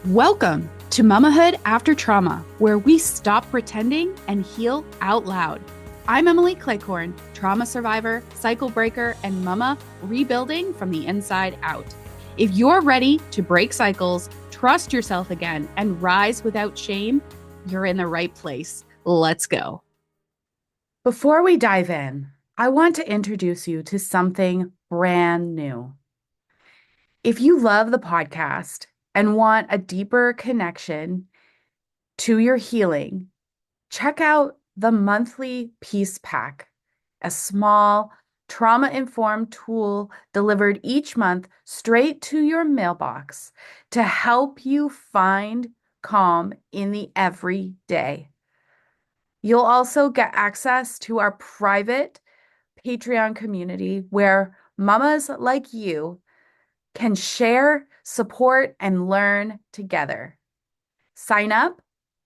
Welcome to Mamahood After Trauma, where we stop pretending and heal out loud. I'm Emily Cleghorn, trauma survivor, cycle breaker, and mama rebuilding from the inside out. If you're ready to break cycles, trust yourself again, and rise without shame, you're in the right place. Let's go. Before we dive in, I want to introduce you to something brand new. If you love the podcast and want a deeper connection to your healing, check out the monthly Peace Pack, a small trauma-informed tool delivered each month straight to your mailbox to help you find calm in the everyday. You'll also get access to our private Patreon community where mamas like you can share, support, and learn together. Sign up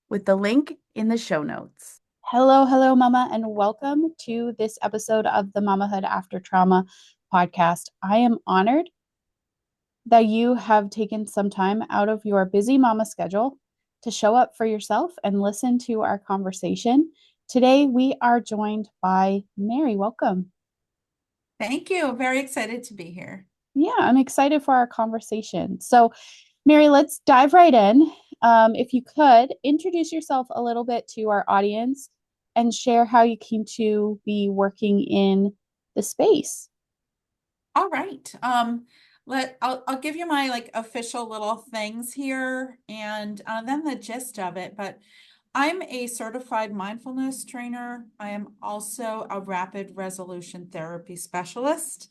with the link in the show notes. Hello, Mama, and welcome to this episode of the Mamahood After Trauma podcast. I am honored that you have taken some time out of your busy mama schedule to show up for yourself and listen to our conversation. Today, we are joined by Mary. Welcome. Thank you. Very excited to be here. Yeah, I'm excited for our conversation. So, Mary, let's dive right in. If you could introduce yourself a little bit to our audience and share how you came to be working in the space. All right. I'll give you my official little things here and then the gist of it. But I'm a certified mindfulness trainer. I am also a rapid resolution therapy specialist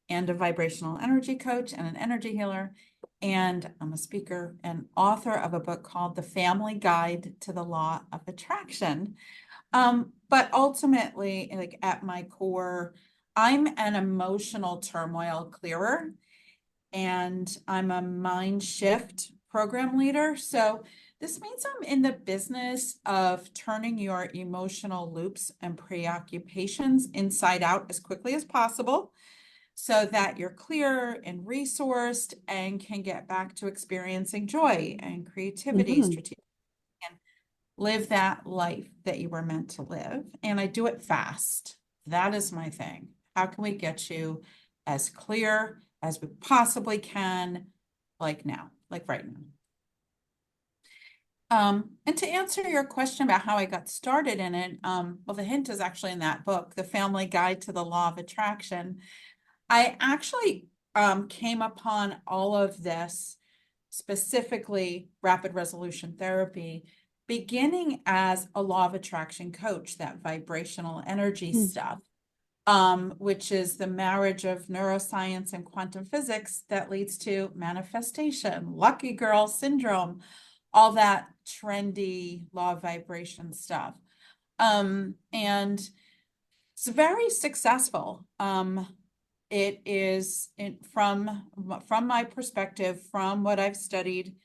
and a vibrational energy coach and an energy healer. And I'm a speaker and author of a book called The Family Guide to the Law of Attraction. But ultimately, like at my core, I'm an emotional turmoil clearer and I'm a mind shift program leader. So this means I'm in the business of turning your emotional loops and preoccupations inside out as quickly as possible so that you're clear and resourced and can get back to experiencing joy and creativity, Mhm. strategic, live that life that you were meant to live. And I do it fast. That is my thing. How can we get you as clear as we possibly can, like now, like right now? And to answer your question about how I got started in it, well, the hint is actually in that book, The Family Guide to the Law of Attraction. I actually came upon all of this, specifically rapid resolution therapy, beginning as a law of attraction coach, that vibrational energy Mm. stuff, which is the marriage of neuroscience and quantum physics that leads to manifestation, lucky girl syndrome, all that trendy law of vibration stuff. And it's very successful. It is from my perspective, from what I've studied,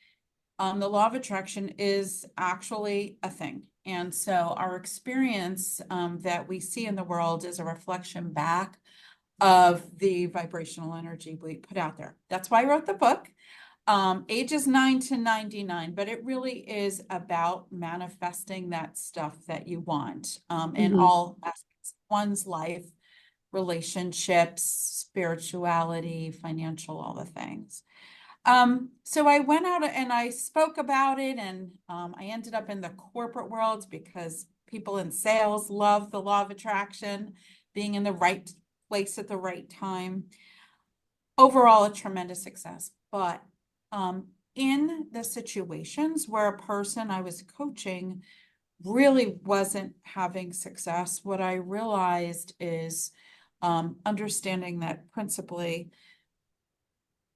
the law of attraction is actually a thing. And so our experience that we see in the world is a reflection back of the vibrational energy we put out there. That's why I wrote the book. Ages 9 to 99, but it really is about manifesting that stuff that you want in Mhm. all aspects of one's life, relationships, spirituality, financial, all the things. So I went out and I spoke about it, and I ended up in the corporate world because people in sales love the law of attraction, being in the right place at the right time. Overall, a tremendous success. But in the situations where a person I was coaching really wasn't having success, what I realized is understanding that principally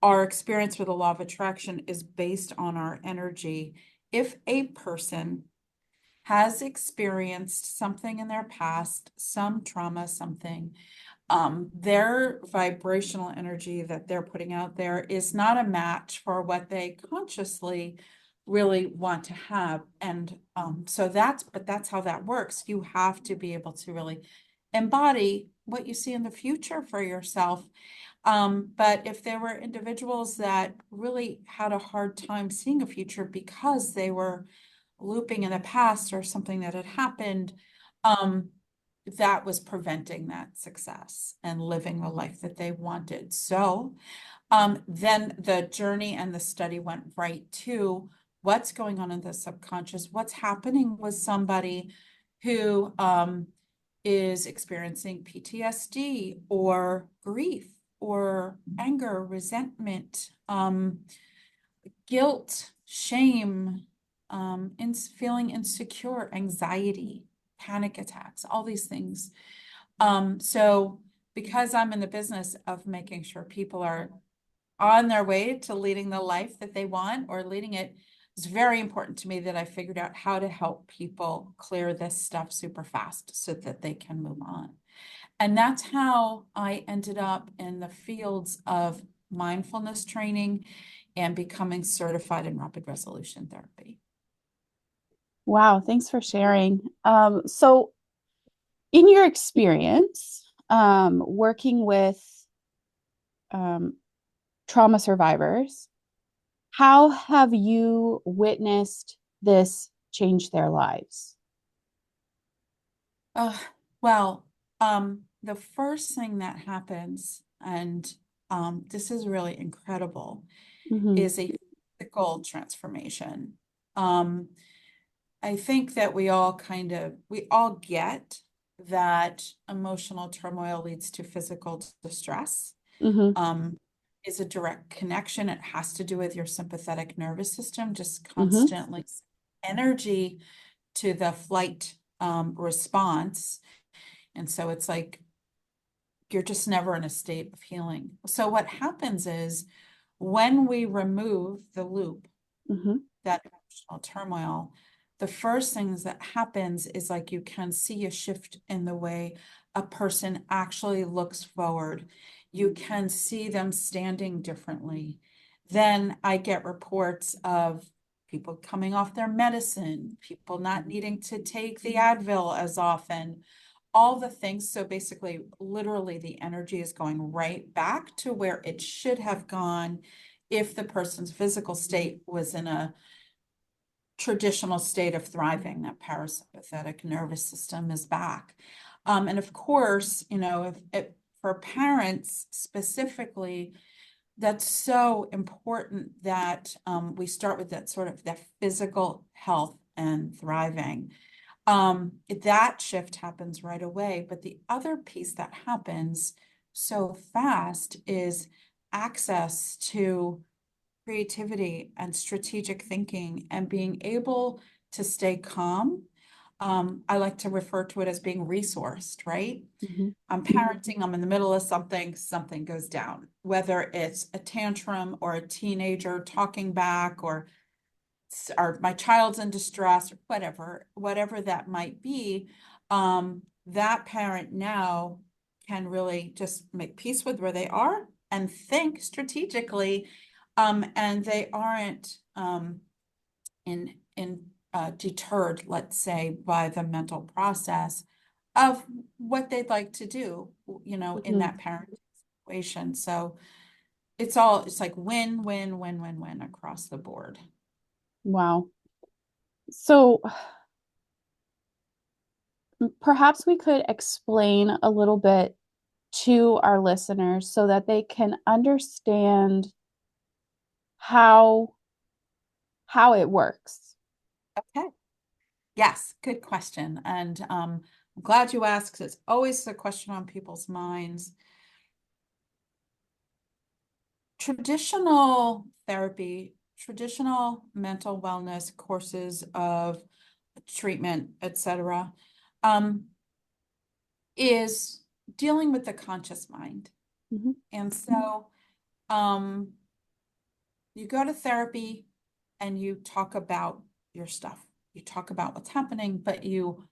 our experience with the law of attraction is based on our energy. If a person has experienced something in their past, some trauma, something, their vibrational energy that they're putting out there is not a match for what they consciously really want to have. And so that's how that works. You have to be able to really embody what you see in the future for yourself. But if there were individuals that really had a hard time seeing a future because they were looping in the past or something that had happened, that was preventing that success and living the life that they wanted. So then the journey and the study went right to what's going on in the subconscious, what's happening with somebody who is experiencing PTSD or grief or anger, resentment, guilt, shame, feeling insecure, anxiety, panic attacks, all these things. So because I'm in the business of making sure people are on their way to leading the life that they want or leading it, it's very important to me that I figured out how to help people clear this stuff super fast so that they can move on. And that's how I ended up in the fields of mindfulness training and becoming certified in rapid resolution therapy. Wow, thanks for sharing. So, in your experience working with um, trauma survivors, how have you witnessed this change their lives? Uh, well, the first thing that happens, and this is really incredible, Mm-hmm. is a physical transformation. Um, I think that we all get that emotional turmoil leads to physical distress. Mm-hmm. Um, is a direct connection. It has to do with your sympathetic nervous system, just Mm-hmm. constantly energy to the flight response. And so it's like you're just never in a state of healing. So what happens is when we remove the loop, Mm-hmm. that emotional turmoil, the first things that happens is like you can see a shift in the way a person actually looks forward. You can see them standing differently. Then I get reports of people coming off their medicine, people not needing to take the Advil as often, all the things. So basically, literally, the energy is going right back to where it should have gone if the person's physical state was in a traditional state of thriving. That parasympathetic nervous system is back. And of course, if for parents specifically, that's so important that we start with that sort of that physical health and thriving. That shift happens right away. But the other piece that happens so fast is access to creativity and strategic thinking and being able to stay calm. I like to refer to it as being resourced, right? Mm-hmm. I'm parenting, I'm in the middle of something, something goes down, whether it's a tantrum or a teenager talking back or my child's in distress or whatever that might be. That parent now can really just make peace with where they are and think strategically, and they aren't deterred, let's say, by the mental process of what they'd like to do, in Mm-hmm. that parent situation. So it's like win, win, win, win, win across the board. Wow. So perhaps we could explain a little bit to our listeners so that they can understand how it works. Okay. Yes, good question. And I'm glad you asked, 'cause it's always a question on people's minds. Traditional therapy, traditional mental wellness courses of treatment, etc., um, is dealing with the conscious mind. Mm-hmm. And so um, you go to therapy and you talk about your stuff. You talk about what's happening, but you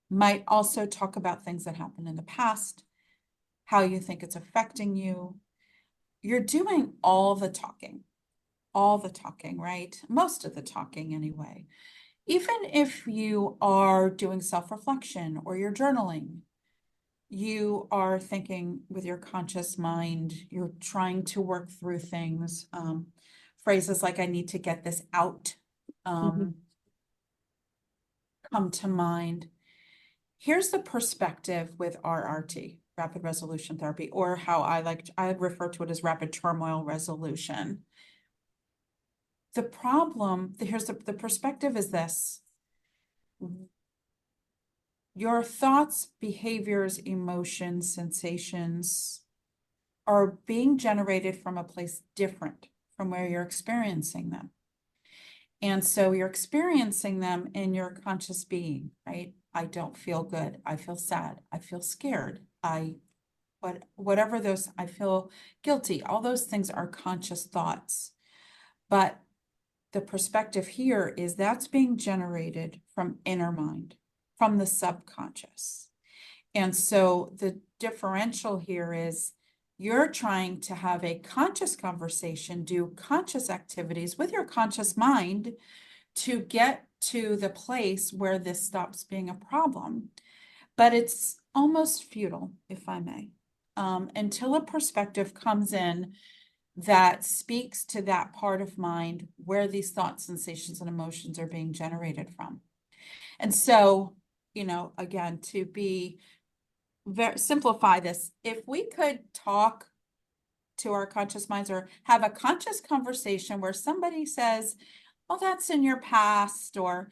might also talk about things that happened in the past, how you think it's affecting you. You're doing all the talking, right? Most of the talking anyway. Even if you are doing self-reflection or you're journaling, you are thinking with your conscious mind, you're trying to work through things. Phrases like, I need to get this out, Mhm. come to mind. Here's the perspective with RRT, rapid resolution therapy, or how I refer to it as rapid turmoil resolution. The problem, here's the perspective is this. Your thoughts, behaviors, emotions, sensations are being generated from a place different from where you're experiencing them. And so you're experiencing them in your conscious being, right? I don't feel good. I feel sad. I feel scared. Whatever those, I feel guilty. All those things are conscious thoughts. But the perspective here is that's being generated from inner mind, from the subconscious. And so the differential here is you're trying to have a conscious conversation, do conscious activities with your conscious mind to get to the place where this stops being a problem. But it's almost futile, if I may, until a perspective comes in that speaks to that part of mind where these thoughts, sensations, and emotions are being generated from. And so, again, to be simplify this, if we could talk to our conscious minds or have a conscious conversation where somebody says, oh, that's in your past, or,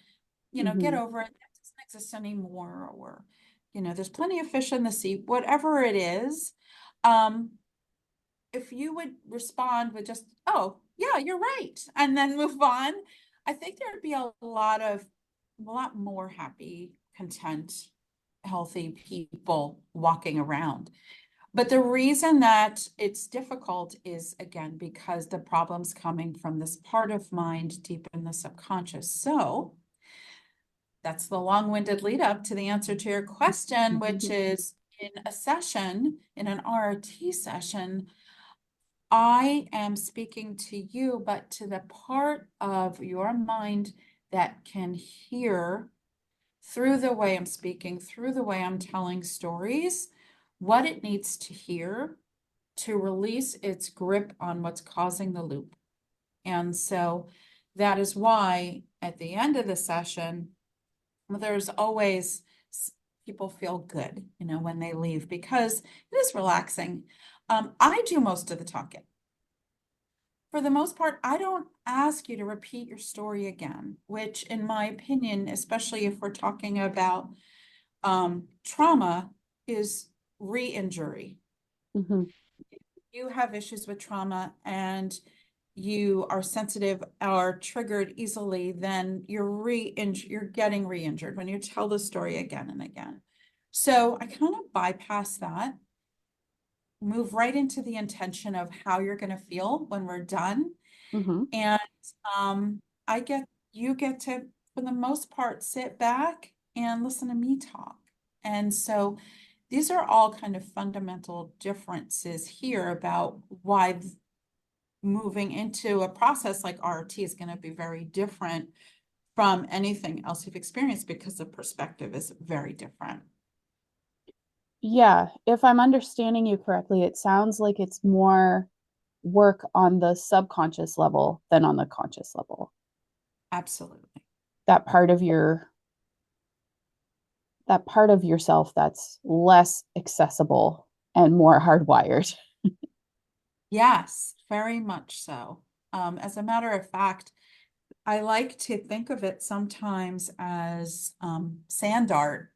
get Mhm. over it, that doesn't exist anymore, or, there's plenty of fish in the sea, whatever it is. If you would respond with just, oh, yeah, you're right, and then move on, I think there'd be a lot more happy, content, healthy people walking around. But the reason that it's difficult is, again, because the problem's coming from this part of mind deep in the subconscious. So that's the long-winded lead up to the answer to your question, which is in a session, in an RRT session, I am speaking to you, but to the part of your mind that can hear through the way I'm speaking, through the way I'm telling stories, what it needs to hear to release its grip on what's causing the loop. And so that is why at the end of the session, there's always people feel good, when they leave because it is relaxing. I do most of the talking. For the most part, I don't ask you to repeat your story again, which in my opinion, especially if we're talking about trauma, is re-injury. Mhm. You have issues with trauma and you are sensitive or triggered easily, then you're getting re-injured when you tell the story again and again. So I kind of bypass that, move right into the intention of how you're going to feel when we're done. Mhm. And um, you get to, for the most part, sit back and listen to me talk. And so these are all kind of fundamental differences here about why moving into a process like RT is going to be very different from anything else you've experienced because the perspective is very different. Yeah, if I'm understanding you correctly, it sounds like it's more work on the subconscious level than on the conscious level. Absolutely. That part of yourself that's less accessible and more hardwired. Yes, very much so. As a matter of fact, I like to think of it sometimes as sand art.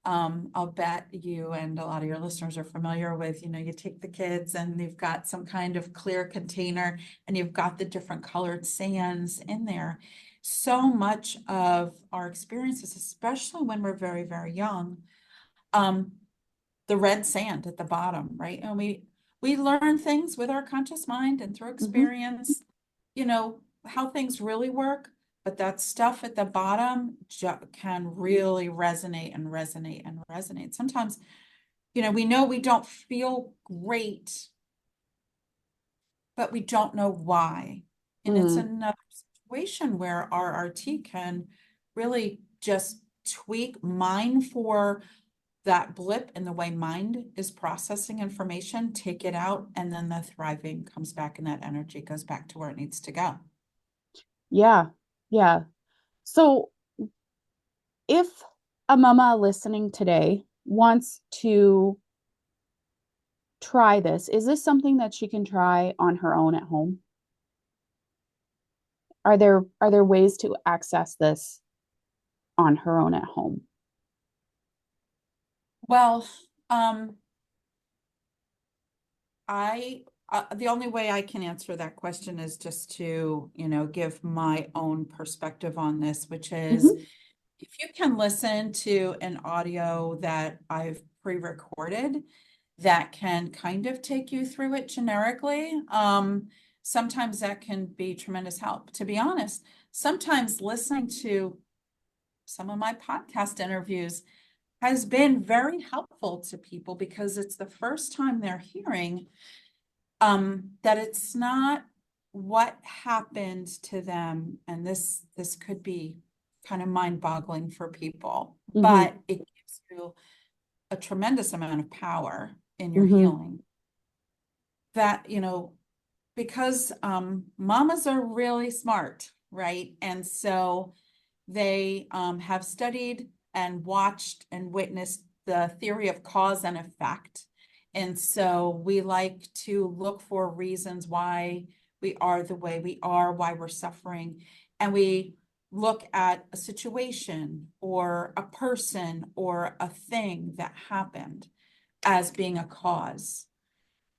I'll bet you and a lot of your listeners are familiar with, you take the kids and you've got some kind of clear container and you've got the different colored sands in there. So much of our experiences, especially when we're very, very young, um, the red sand at the bottom, right? And we learn things with our conscious mind and through Mhm. experience, how things really work, but that stuff at the bottom can really resonate and resonate and resonate. Sometimes, we know we don't feel great, but we don't know why. And it's Mm. another situation where RRT can really just tweak mind for that blip in the way mind is processing information, take it out, and then the thriving comes back and that energy goes back to where it needs to go. Yeah. Yeah. So if a mama listening today wants to try this, is this something that she can try on her own at home? Are there ways to access this on her own at home? Well, um, the only way I can answer that question is just to, give my own perspective on this, which is Hmm. if you can listen to an audio that I've pre-recorded that can kind of take you through it generically, sometimes that can be tremendous help. To be honest, sometimes listening to some of my podcast interviews has been very helpful to people because it's the first time they're hearing that it's not what happened to them, and this could be kind of mind-boggling for people, Hmm. but it gives you a tremendous amount of power in your Hmm. healing. That, because mamas are really smart, right? And so they have studied and watched and witnessed the theory of cause and effect. And so we like to look for reasons why we are the way we are, why we're suffering. And we look at a situation or a person or a thing that happened as being a cause.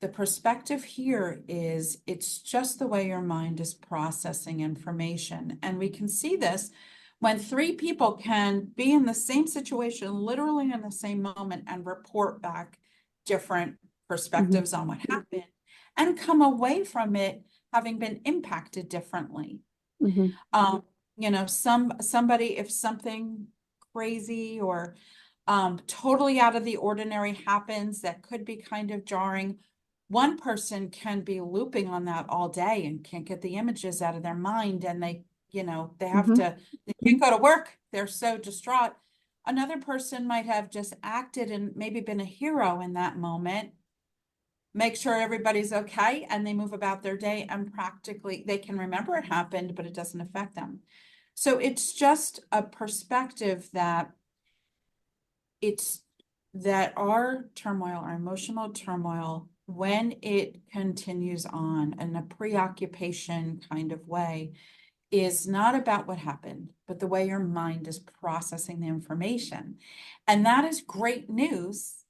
The perspective here is it's just the way your mind is processing information. And we can see this when three people can be in the same situation, literally in the same moment, and report back different Hmm. perspectives on what happened and come away from it having been impacted differently. Hmm. Um, somebody, if something crazy or totally out of the ordinary happens that could be kind of jarring, one person can be looping on that all day and can't get the images out of their mind, and they have Hmm. to, they can't go to work. They're so distraught. Another person might have just acted and maybe been a hero in that moment, make sure everybody's okay, and they move about their day, and practically they can remember it happened, but it doesn't affect them. So it's just a perspective that it's that our turmoil, our emotional turmoil, when it continues on in a preoccupation kind of way, is not about what happened, but the way your mind is processing the information. And that is great news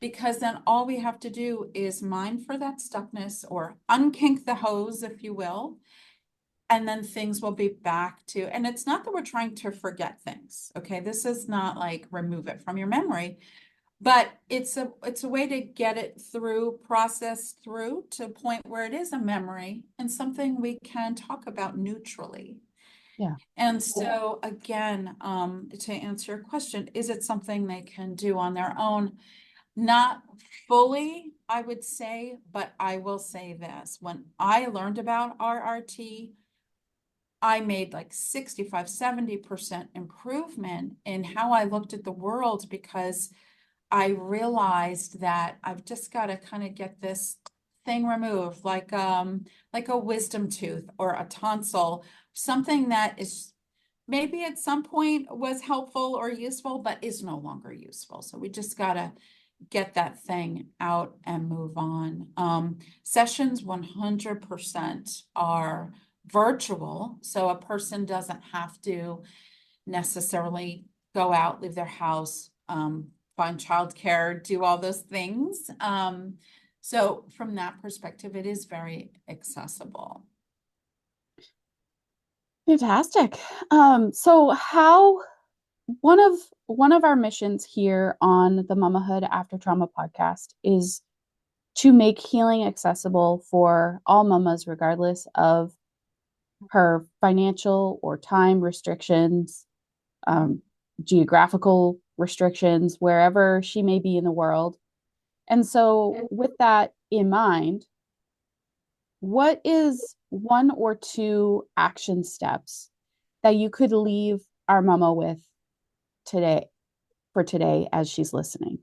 because then all we have to do is mine for that stuckness or unkink the hose, if you will. And then things will be back to, and it's not that we're trying to forget things. Okay. This is not like remove it from your memory, but it's a way to get it through, process through to a point where it is a memory and something we can talk about neutrally. Yeah. And so again, to answer your question, is it something they can do on their own? Not fully, I would say, but I will say this. When I learned about RRT, I made like 65, 70% improvement in how I looked at the world because I realized that I've just got to kind of get this thing removed, like a wisdom tooth or a tonsil, something that is maybe at some point was helpful or useful, but is no longer useful. So we just got to get that thing out and move on. Sessions 100% are virtual, so a person doesn't have to necessarily go out, leave their house, find childcare, do all those things. So from that perspective, it is very accessible. Fantastic. So how one of our missions here on the Mamahood After Trauma podcast is to make healing accessible for all mamas, regardless of her financial or time restrictions, um, geographical restrictions, wherever she may be in the world. And so, with that in mind, what is one or two action steps that you could leave our mama with today? for today as she's listening?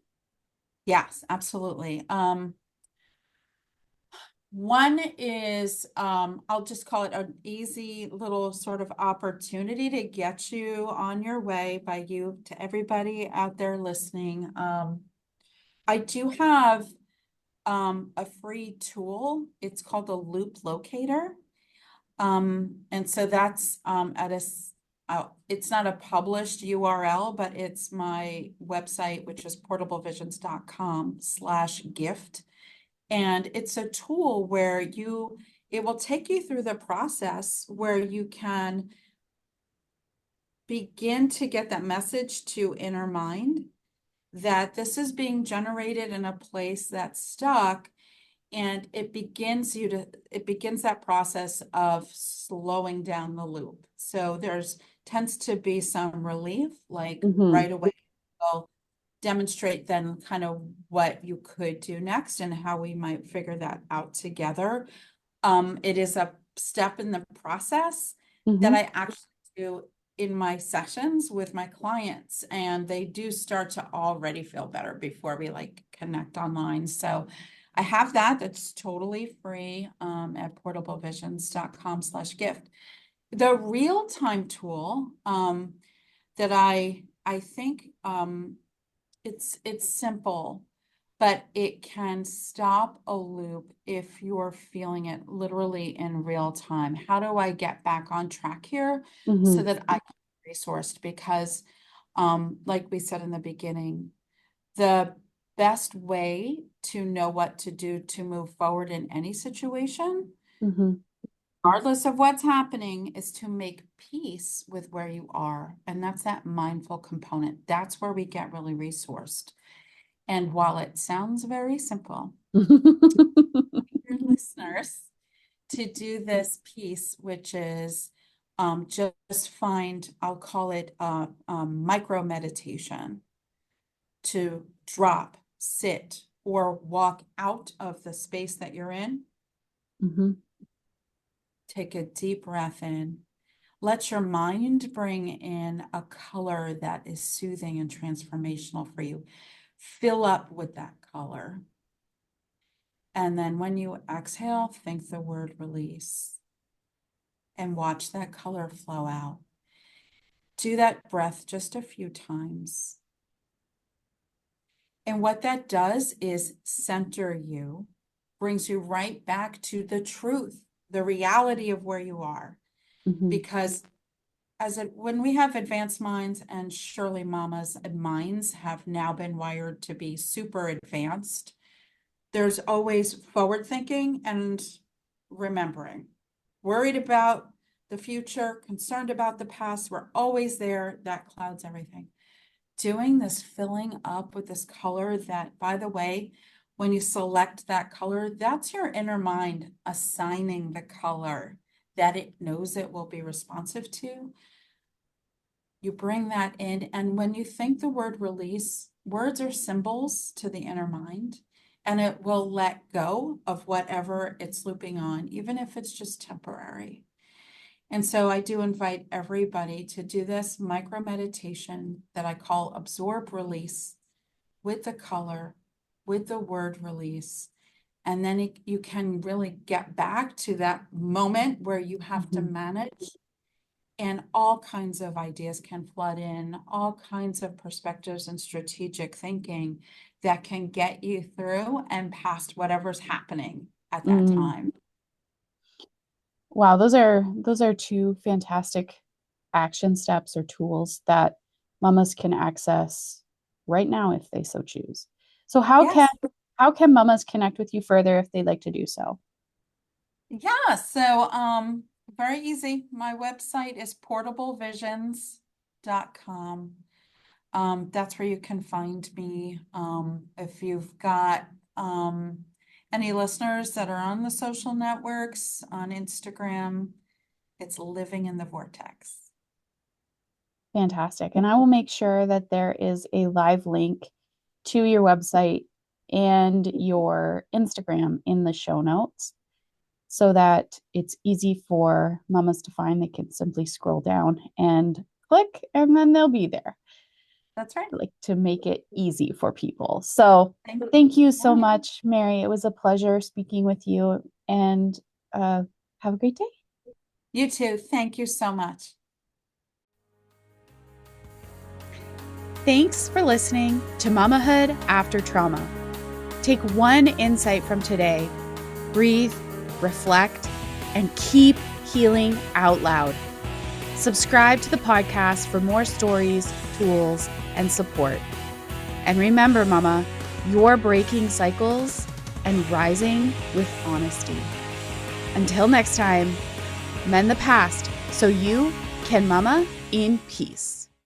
Yes, absolutely. One is, I'll just call it an easy little sort of opportunity to get you on your way by you to everybody out there listening. I do have a free tool. It's called the Loop Locator. And so that's at it's not a published URL, but it's my website, which is portablevisions.com/gift. And it's a tool where it will take you through the process where you can begin to get that message to inner mind that this is being generated in a place that's stuck, and it begins that process of slowing down the loop. So there's tends to be some relief, like Mm-hmm. right away. We'll demonstrate then kind of what you could do next and how we might figure that out together. It is a step in the process that Mm-hmm. I actually do in my sessions with my clients, and they do start to already feel better before we like connect online. So I have that's totally free at portablevisions.com/gift. The real-time tool that I think it's simple, but it can stop a loop if you're feeling it literally in real time. How do I get back on track here so Mm-hmm. that I can be resourced? Because, like we said in the beginning, the best way to know what to do to move forward in any situation, Mm-hmm. regardless of what's happening, is to make peace with where you are. And that's that mindful component. That's where we get really resourced. And while it sounds very simple, your listeners, to do this piece, which is just find, I'll call it micro meditation, to drop, sit, or walk out of the space that you're in. Mm-hmm. Take a deep breath in. Let your mind bring in a color that is soothing and transformational for you. Fill up with that color. And then when you exhale, think the word release and watch that color flow out. Do that breath just a few times. And what that does is center you, brings you right back to the truth, the reality of where you are. Mm-hmm. Because when we have advanced minds, and surely mama's minds have now been wired to be super advanced, there's always forward thinking and remembering. Worried about the future, concerned about the past, we're always there. That clouds everything. Doing this filling up with this color that, by the way, when you select that color, that's your inner mind assigning the color that it knows it will be responsive to. You bring that in, and when you think the word release, words are symbols to the inner mind, and it will let go of whatever it's looping on, even if it's just temporary. And so I do invite everybody to do this micro meditation that I call absorb release, with the color, with the word release. And then you can really get back to that moment where you have to Mm-hmm. manage, and all kinds of ideas can flood in, all kinds of perspectives and strategic thinking that can get you through and past whatever's happening at that Mm. time. Wow, those are two fantastic action steps or tools that mamas can access right now if they so choose. So Yes. how can mamas connect with you further if they'd like to do so? Yeah. So very easy. My website is portablevisions.com. That's where you can find me. If you've got any listeners that are on the social networks, on Instagram, it's Living in the Vortex. Fantastic. And I will make sure that there is a live link to your website and your Instagram in the show notes so that it's easy for mamas to find. They can simply scroll down and click, and then they'll be there. That's right. like to make it easy for people. So thank you so much, Mary. It was a pleasure speaking with you, and have a great day. You too. Thank you so much. Thanks for listening to Mamahood After Trauma. Take one insight from today, breathe, reflect, and keep healing out loud. Subscribe to the podcast for more stories, tools, and support. And remember, Mama, you're breaking cycles and rising with honesty. Until next time, mend the past so you can Mama in peace.